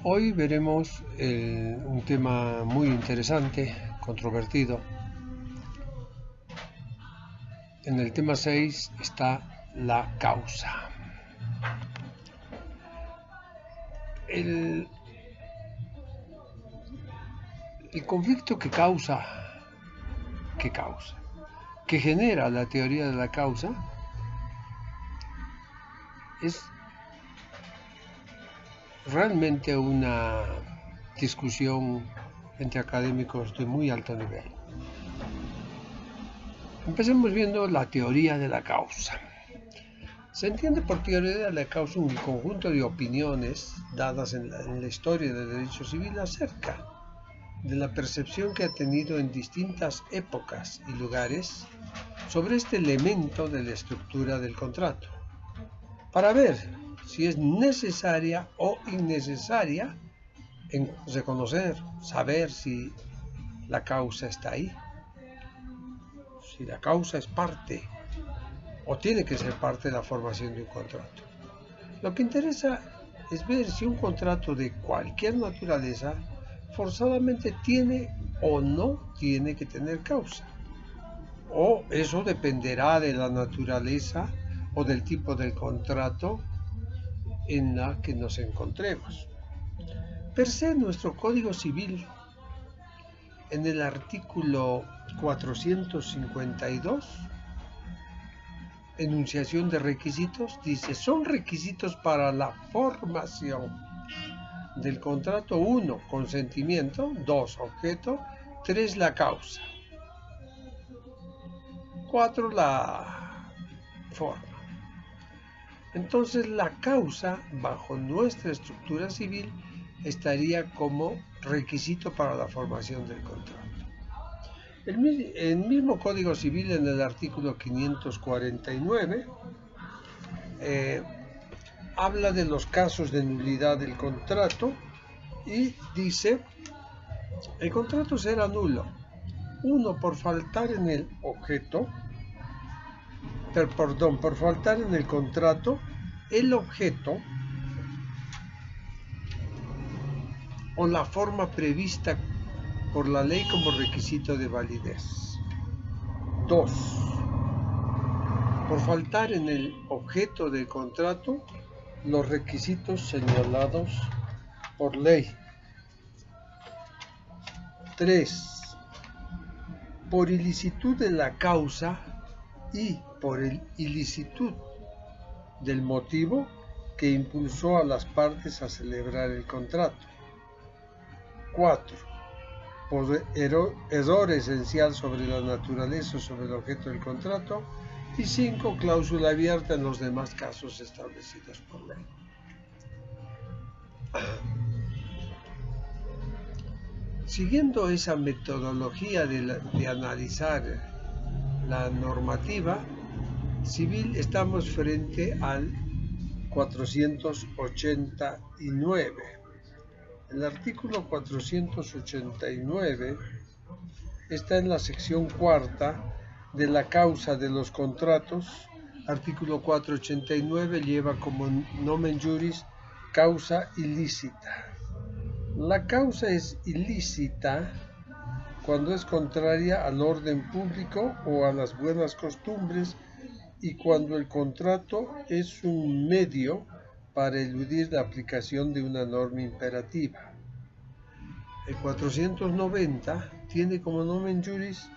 Hoy veremos un tema muy interesante, controvertido. En el tema 6 está la causa. El, el conflicto que genera la teoría de la causa, es realmente una discusión entre académicos de muy alto nivel. Empecemos viendo la teoría de la causa. Se entiende por teoría de la causa un conjunto de opiniones dadas en la historia del derecho civil acerca de la percepción que ha tenido en distintas épocas y lugares sobre este elemento de la estructura del contrato, para ver si es necesaria o innecesaria en reconocer, saber si la causa está ahí, si la causa es parte o tiene que ser parte de la formación de un contrato. Lo que interesa es ver si un contrato de cualquier naturaleza forzadamente tiene o no tiene que tener causa. O eso dependerá de la naturaleza o del tipo del contrato en la que nos encontremos. Per se, nuestro Código Civil, en el artículo 452, enunciación de requisitos, dice: son requisitos para la formación del contrato: 1, consentimiento; 2, objeto; 3, la causa; 4, la forma. Entonces, la causa, bajo nuestra estructura civil, estaría como requisito para la formación del contrato. El mismo Código Civil, en el artículo 549, habla de los casos de nulidad del contrato y dice: el contrato será nulo, 1, por faltar en el objeto, por faltar en el contrato el objeto o la forma prevista por la ley como requisito de validez. 2, por faltar en el objeto del contrato los requisitos señalados por ley. 3, por ilicitud de la causa y por ilicitud del motivo que impulsó a las partes a celebrar el contrato. 4, por error esencial sobre la naturaleza o sobre el objeto del contrato. Y 5, cláusula abierta en los demás casos establecidos por ley. Siguiendo esa metodología de analizar la normativa civil, estamos frente al 489. El artículo 489 está en la sección cuarta de la causa de los contratos. Artículo 489 lleva como nomen juris causa ilícita. La causa es ilícita cuando es contraria al orden público o a las buenas costumbres y cuando el contrato es un medio para eludir la aplicación de una norma imperativa. El 490 tiene como nomen juris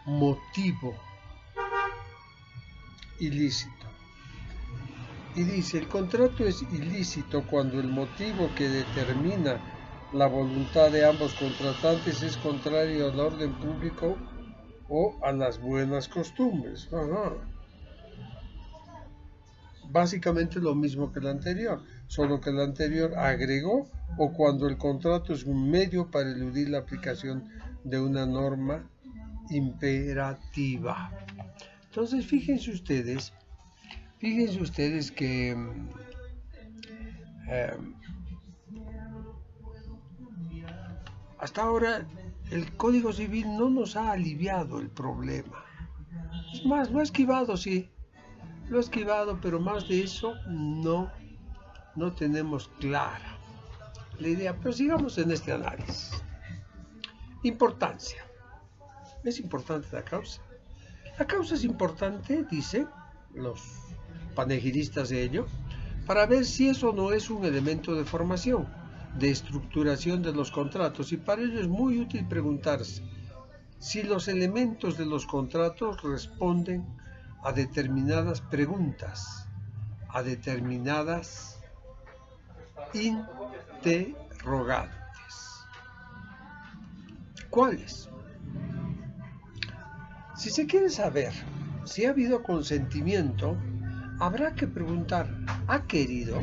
motivo ilícito. Y dice: el contrato es ilícito cuando el motivo que determina la voluntad de ambos contratantes es contrario al orden público o a las buenas costumbres. Básicamente lo mismo que el anterior, solo que el anterior agregó: o cuando el contrato es un medio para eludir la aplicación de una norma imperativa. Entonces, fíjense ustedes que hasta ahora el Código Civil no nos ha aliviado el problema. Es más, lo ha esquivado, sí, lo ha esquivado, pero más de eso no tenemos clara. la idea, pero sigamos en este análisis. Importancia. ¿Es importante la causa? La causa es importante, dicen los panegiristas de ello, para ver si eso no es un elemento de formación, de estructuración de los contratos, y para ello es muy útil preguntarse si los elementos de los contratos responden a determinadas preguntas, a determinadas interrogantes. ¿Cuáles? Si se quiere saber si ha habido consentimiento, habrá que preguntar, ¿ha querido?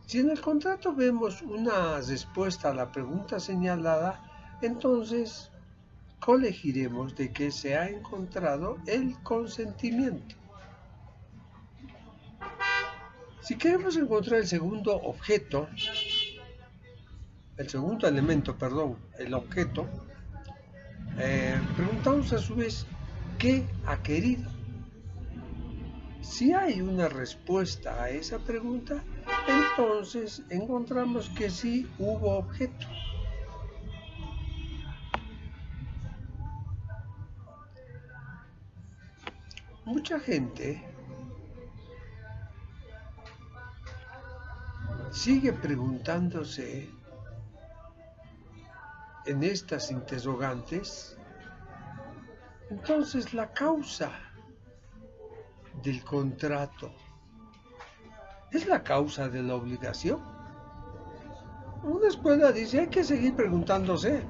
Si en el contrato vemos una respuesta a la pregunta señalada, entonces colegiremos de que se ha encontrado el consentimiento. Si queremos encontrar el segundo elemento, el objeto, preguntamos a su vez, ¿qué ha querido? Si hay una respuesta a esa pregunta, entonces encontramos que sí hubo objeto. Mucha gente sigue preguntándose en estas interrogantes, entonces la causa del contrato ¿es la causa de la obligación? Una escuela dice, hay que seguir preguntándose.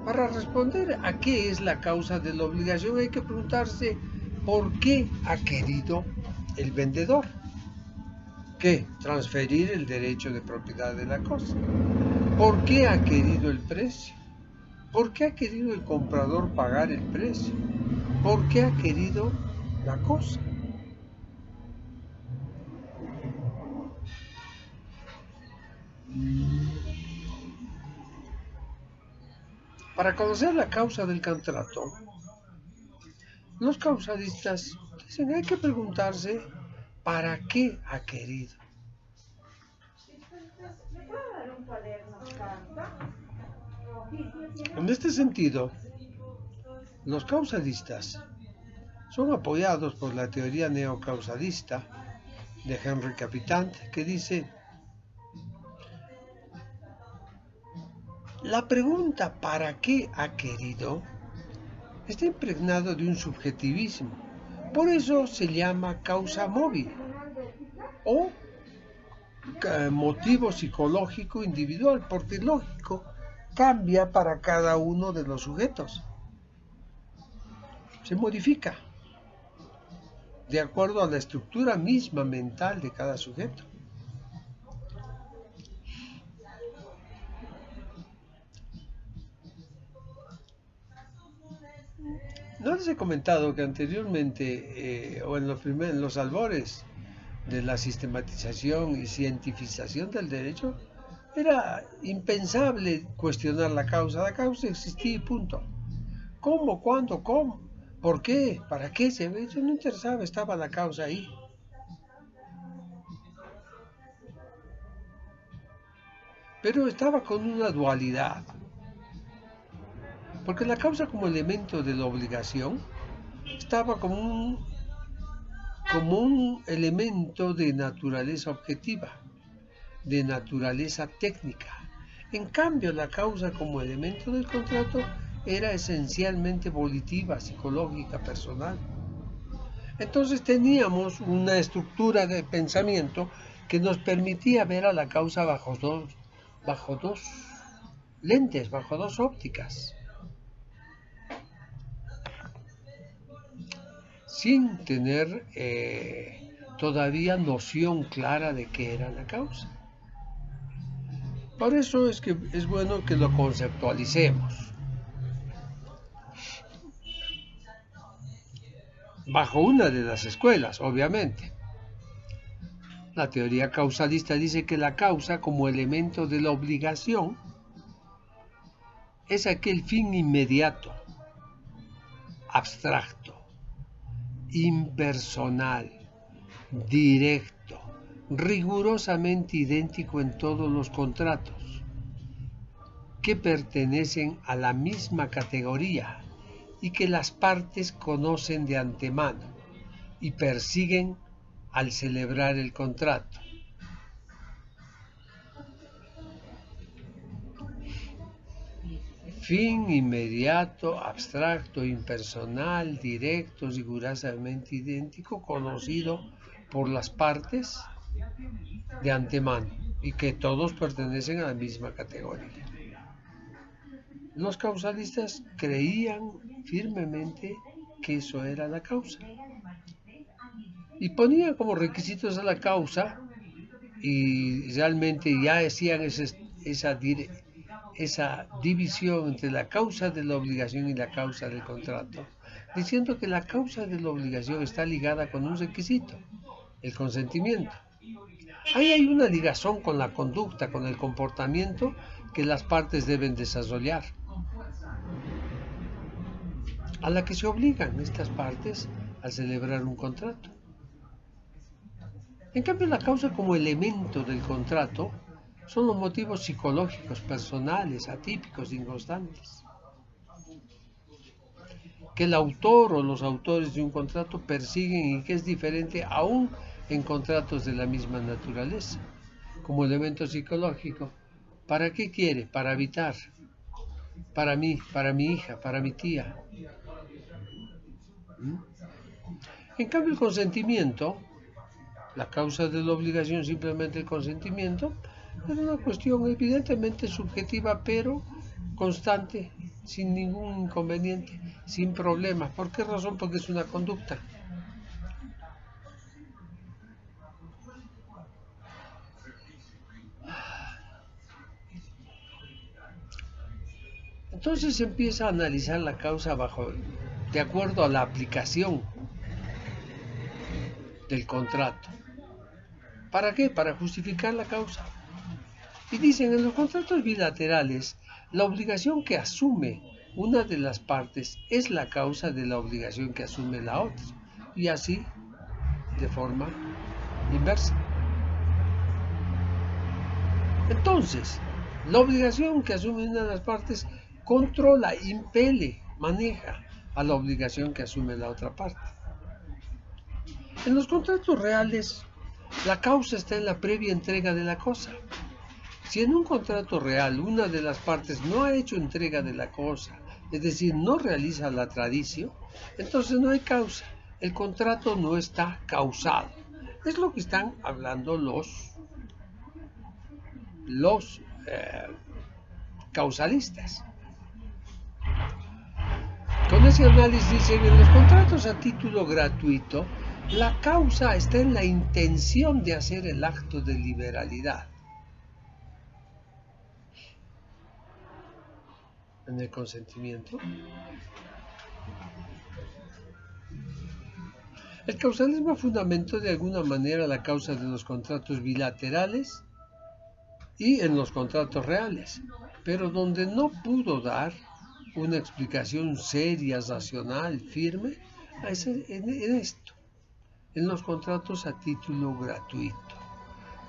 Para responder a qué es la causa de la obligación hay que preguntarse por qué ha querido el vendedor. ¿Qué? Transferir el derecho de propiedad de la cosa. ¿Por qué ha querido el precio? ¿Por qué ha querido el comprador pagar el precio? ¿Por qué ha querido la cosa? Para conocer la causa del contrato, los causalistas dicen hay que preguntarse ¿para qué ha querido? En este sentido, los causalistas son apoyados por la teoría neocausalista de Henry Capitant, que dice: la pregunta ¿para qué ha querido? Está impregnado de un subjetivismo. Por eso se llama causa móvil o motivo psicológico individual, porque lógico cambia para cada uno de los sujetos. Se modifica de acuerdo a la estructura misma mental de cada sujeto. ¿No les he comentado que anteriormente, o en los albores de la sistematización y cientificación del derecho, era impensable cuestionar la causa? La causa existía y punto. ¿Cómo? ¿Cuándo? ¿Cómo? ¿Por qué? ¿Para qué? Eso no interesaba, estaba la causa ahí. Pero estaba con una dualidad. Porque la causa como elemento de la obligación estaba como un elemento de naturaleza objetiva, de naturaleza técnica. En cambio, la causa como elemento del contrato era esencialmente volitiva, psicológica, personal. Entonces teníamos una estructura de pensamiento que nos permitía ver a la causa bajo dos lentes, bajo dos ópticas, sin tener todavía noción clara de qué era la causa. Por eso es que es bueno que lo conceptualicemos bajo una de las escuelas, obviamente. La teoría causalista dice que la causa como elemento de la obligación es aquel fin inmediato, abstracto, impersonal, directo, rigurosamente idéntico en todos los contratos, que pertenecen a la misma categoría y que las partes conocen de antemano y persiguen al celebrar el contrato. Fin inmediato, abstracto, impersonal, directo, rigurosamente idéntico, conocido por las partes de antemano y que todos pertenecen a la misma categoría. Los causalistas creían firmemente que eso era la causa y ponían como requisitos a la causa, y realmente ya hacían esa división entre la causa de la obligación y la causa del contrato, diciendo que la causa de la obligación está ligada con un requisito, el consentimiento. Ahí hay una ligazón con la conducta, con el comportamiento que las partes deben desarrollar, a la que se obligan estas partes al celebrar un contrato. En cambio, la causa como elemento del contrato son los motivos psicológicos, personales, atípicos, inconstantes, que el autor o los autores de un contrato persiguen y que es diferente aún en contratos de la misma naturaleza. Como elemento psicológico, ¿para qué quiere? Para habitar, para mí, para mi hija, para mi tía. En cambio, el consentimiento, la causa de la obligación, simplemente el consentimiento, es una cuestión evidentemente subjetiva, pero constante, sin ningún inconveniente, sin problemas. ¿Por qué razón? Porque es una conducta. Entonces se empieza a analizar la causa de acuerdo a la aplicación del contrato. ¿Para qué? Para justificar la causa. Y dicen, en los contratos bilaterales, la obligación que asume una de las partes es la causa de la obligación que asume la otra. Y así, de forma inversa. Entonces, la obligación que asume una de las partes controla, impele, maneja a la obligación que asume la otra parte. En los contratos reales, la causa está en la previa entrega de la cosa. Si en un contrato real una de las partes no ha hecho entrega de la cosa, es decir, no realiza la tradición, entonces no hay causa. El contrato no está causado. Es lo que están hablando los causalistas. Con ese análisis dicen, en los contratos a título gratuito, la causa está en la intención de hacer el acto de liberalidad. En el consentimiento. El causalismo fundamentó de alguna manera la causa de los contratos bilaterales y en los contratos reales, pero donde no pudo dar una explicación seria, racional, firme, en esto, en los contratos a título gratuito.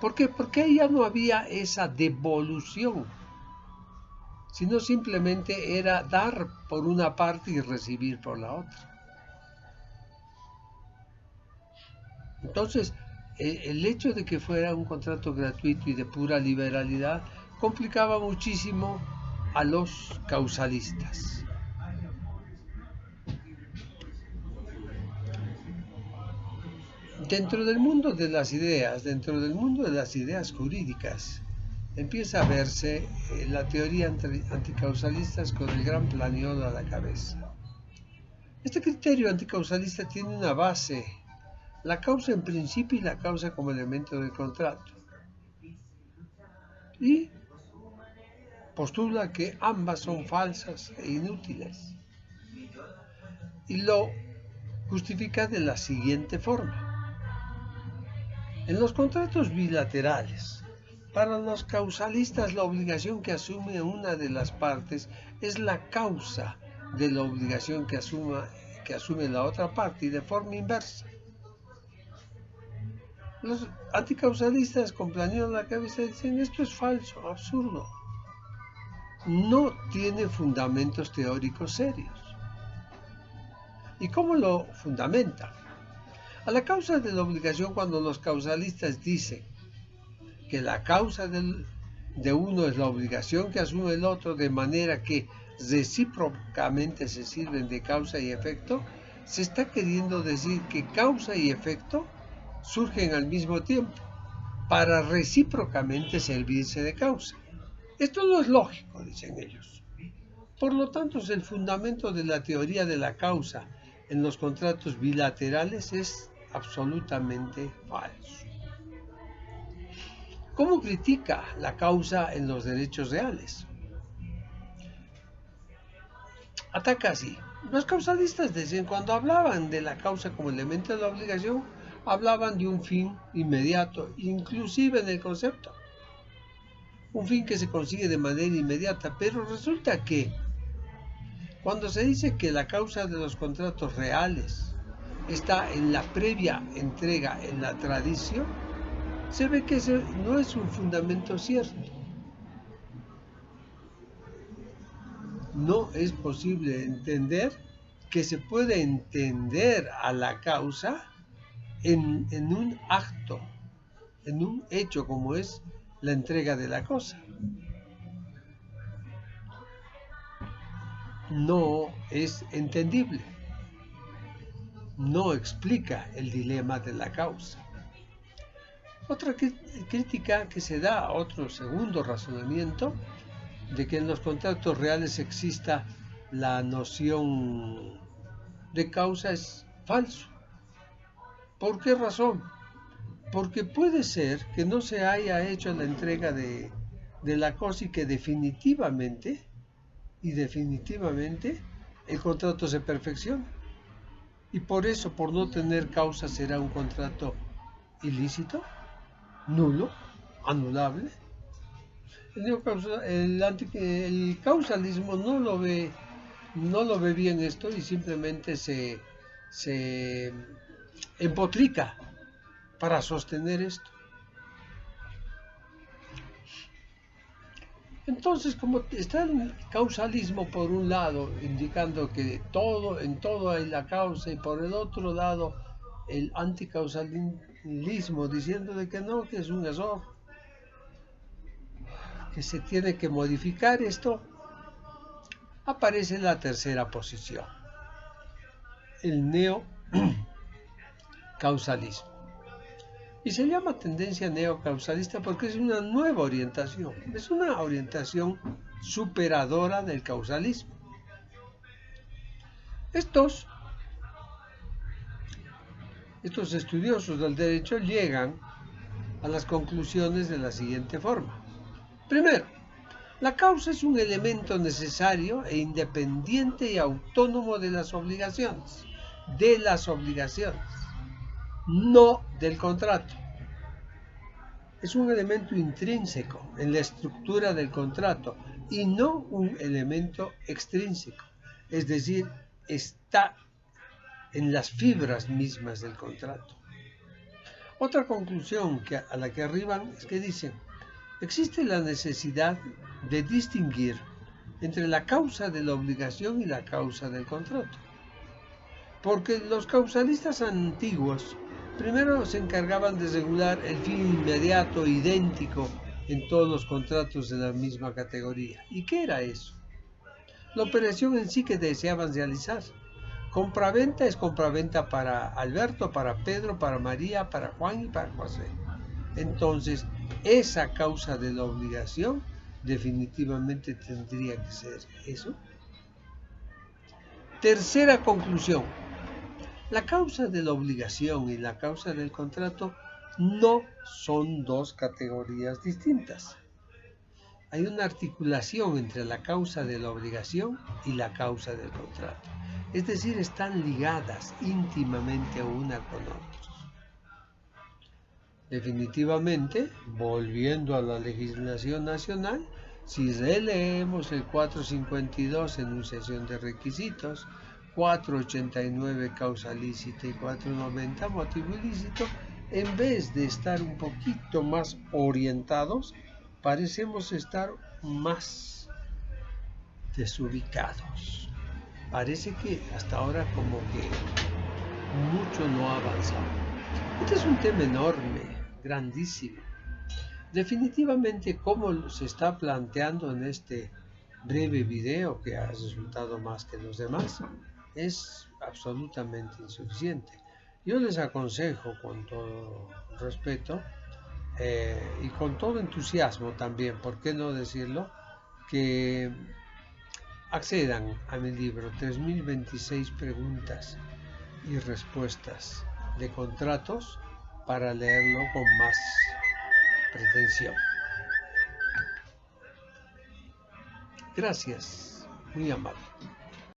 ¿Por qué? Porque ahí ya no había esa devolución, sino simplemente era dar por una parte y recibir por la otra. Entonces, el hecho de que fuera un contrato gratuito y de pura liberalidad complicaba muchísimo a los causalistas. Dentro del mundo de las ideas jurídicas, empieza a verse la teoría anticausalistas con el gran Planiol a la cabeza. Este criterio anticausalista tiene una base: la causa en principio y la causa como elemento del contrato. Y postula que ambas son falsas e inútiles. Y lo justifica de la siguiente forma. En los contratos bilaterales, para los causalistas la obligación que asume una de las partes es la causa de la obligación que asume la otra parte, y de forma inversa. Los anticausalistas con planeo en la cabeza dicen esto es falso, absurdo. No tiene fundamentos teóricos serios. ¿Y cómo lo fundamentan? A la causa de la obligación, cuando los causalistas dicen que la causa de uno es la obligación que asume el otro, de manera que recíprocamente se sirven de causa y efecto, se está queriendo decir que causa y efecto surgen al mismo tiempo para recíprocamente servirse de causa. Esto no es lógico, dicen ellos. Por lo tanto, el fundamento de la teoría de la causa en los contratos bilaterales es absolutamente falso. ¿Cómo critica la causa en los derechos reales? Ataca así. Los causalistas decían, cuando hablaban de la causa como elemento de la obligación, hablaban de un fin inmediato, inclusive en el concepto. Un fin que se consigue de manera inmediata, pero resulta que cuando se dice que la causa de los contratos reales está en la previa entrega en la tradición, se ve que ese no es un fundamento cierto. No es posible entender que se puede entender a la causa en un acto, en un hecho como es la entrega de la cosa. No es entendible. No explica el dilema de la causa. Otra crítica que se da a otro segundo razonamiento de que en los contratos reales exista la noción de causa es falso. ¿Por qué razón? Porque puede ser que no se haya hecho la entrega de la cosa y que definitivamente el contrato se perfecciona. Y por eso, por no tener causa, será un contrato ilícito, nulo, anulable. El causalismo no lo ve bien esto y simplemente se empotrica para sostener esto. Entonces, como está el causalismo por un lado, indicando que en todo hay la causa, y por el otro lado el anticausalismo diciendo de que no, que es un error, que se tiene que modificar esto, aparece la tercera posición, el neocausalismo. Y se llama tendencia neocausalista porque es una nueva orientación, es una orientación superadora del causalismo. Estos estudiosos del derecho llegan a las conclusiones de la siguiente forma. Primero, la causa es un elemento necesario e independiente y autónomo de las obligaciones, no del contrato. Es un elemento intrínseco en la estructura del contrato y no un elemento extrínseco, es decir, está en las fibras mismas del contrato. Otra conclusión a la que arriban es que dicen, existe la necesidad de distinguir entre la causa de la obligación y la causa del contrato. Porque los causalistas antiguos primero se encargaban de regular el fin inmediato idéntico en todos los contratos de la misma categoría. ¿Y qué era eso? La operación en sí que deseaban realizar. Compraventa es compraventa para Alberto, para Pedro, para María, para Juan y para José. Entonces, esa causa de la obligación definitivamente tendría que ser eso. Tercera conclusión. La causa de la obligación y la causa del contrato no son dos categorías distintas. Hay una articulación entre la causa de la obligación y la causa del contrato. Es decir, están ligadas íntimamente una con otros. Definitivamente, volviendo a la legislación nacional, si releemos el 452 enunciación de requisitos, 489 causa lícita y 490 motivo ilícito, en vez de estar un poquito más orientados, parecemos estar más desubicados. Parece que hasta ahora como que mucho no ha avanzado. Este es un tema enorme, grandísimo. Definitivamente, como se está planteando en este breve video que ha resultado más que los demás, es absolutamente insuficiente. Yo les aconsejo con todo respeto y con todo entusiasmo también, ¿por qué no decirlo?, que accedan a mi libro 3026 preguntas y respuestas de contratos para leerlo con más pretensión. Gracias, muy amable.